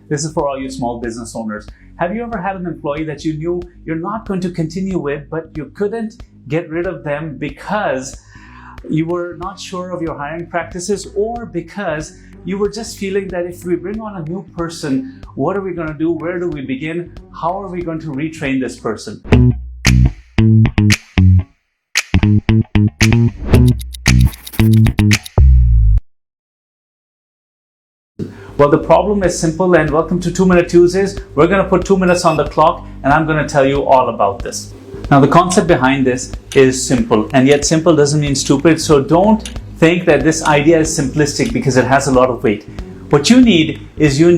This is for all you small business owners. Have you ever had an employee that you knew you're not going to continue with, but you couldn't get rid of them because you were not sure of your hiring practices, or because you were just feeling that if we bring on a new person, what are we going to do? Where do we begin? How are we going to retrain this person? Well, the problem is simple, and welcome to 2-Minute Tuesdays. We're going to put 2 minutes on the clock, and I'm going to tell you all about this. Now, the concept behind this is simple, and yet simple doesn't mean stupid, so don't think that this idea is simplistic because it has a lot of weight. What you need is an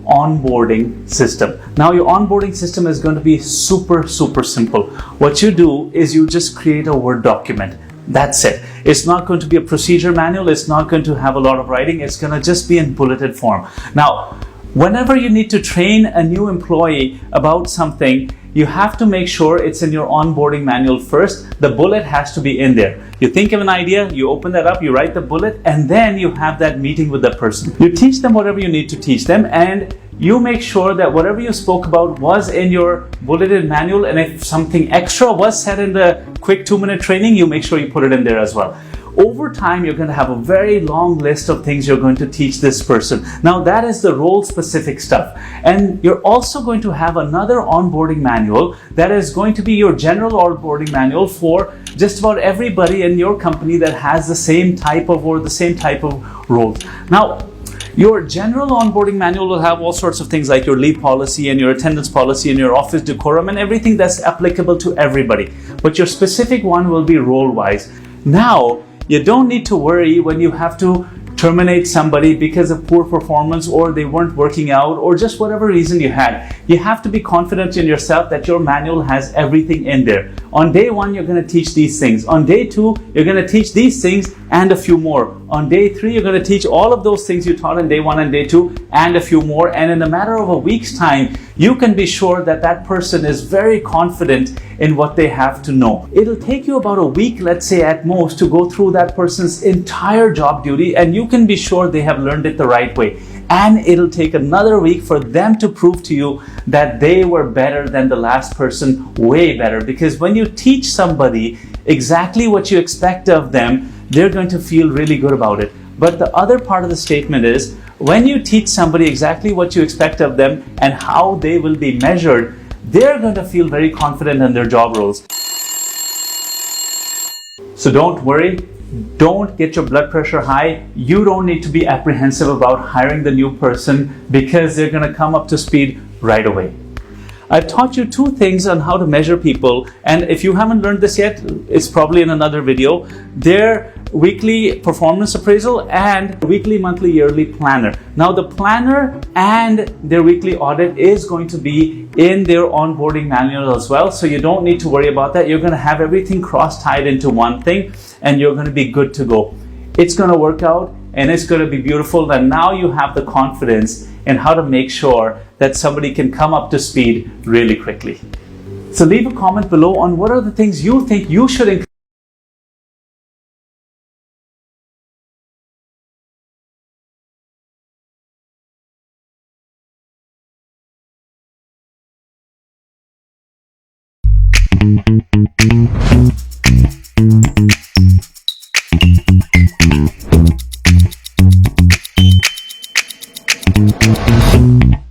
onboarding system. Now, your onboarding system is going to be super simple. What you do is you just create a Word document. That's it. It's not going to be a procedure manual. It's not going to have a lot of writing. It's going to just be in bulleted form. Now, whenever you need to train a new employee about something, you have to make sure it's in your onboarding manual first. The bullet has to be in there. You think of an idea, you open that up, you write the bullet, and then you have that meeting with the person. You teach them whatever you need to teach them, and you make sure that whatever you spoke about was in your bulleted manual, and if something extra was said in the quick 2-minute training, you make sure you put it in there as well. Over time, you're going to have a very long list of things you're going to teach this person. Now, that is the role-specific stuff. And you're also going to have another onboarding manual that is going to be your general onboarding manual for just about everybody in your company that has the same type of roles. Now, your general onboarding manual will have all sorts of things like your leave policy and your attendance policy and your office decorum and everything that's applicable to everybody. But your specific one will be role-wise. Now, you don't need to worry when you have to terminate somebody because of poor performance, or they weren't working out, or just whatever reason you had. You have to be confident in yourself that your manual has everything in there. On day 1, you're going to teach these things. On day 2, you're going to teach these things and a few more. On day 3, you're going to teach all of those things you taught in day 1 and day 2 and a few more. And in a matter of a week's time, you can be sure that that person is very confident in what they have to know. It'll take you about a week, let's say at most, to go through that person's entire job duty, and you can be sure they have learned it the right way. And it'll take another week for them to prove to you that they were better than the last person, way better. Because when you teach somebody exactly what you expect of them, they're going to feel really good about it. But the other part of the statement is, when you teach somebody exactly what you expect of them and how they will be measured, they're going to feel very confident in their job roles. So don't worry. Don't get your blood pressure high. You don't need to be apprehensive about hiring the new person because they're going to come up to speed right away. I've taught you 2 things on how to measure people, and if you haven't learned this yet, it's probably in another video. Their weekly performance appraisal and weekly, monthly, yearly planner. Now, the planner and their weekly audit is going to be in their onboarding manual as well, so you don't need to worry about that. You're going to have everything cross-tied into one thing, and you're going to be good to go. It's going to work out, and it's going to be beautiful, and now you have the confidence in how to make sure that somebody can come up to speed really quickly. So leave a comment below on what are the things you think you should include in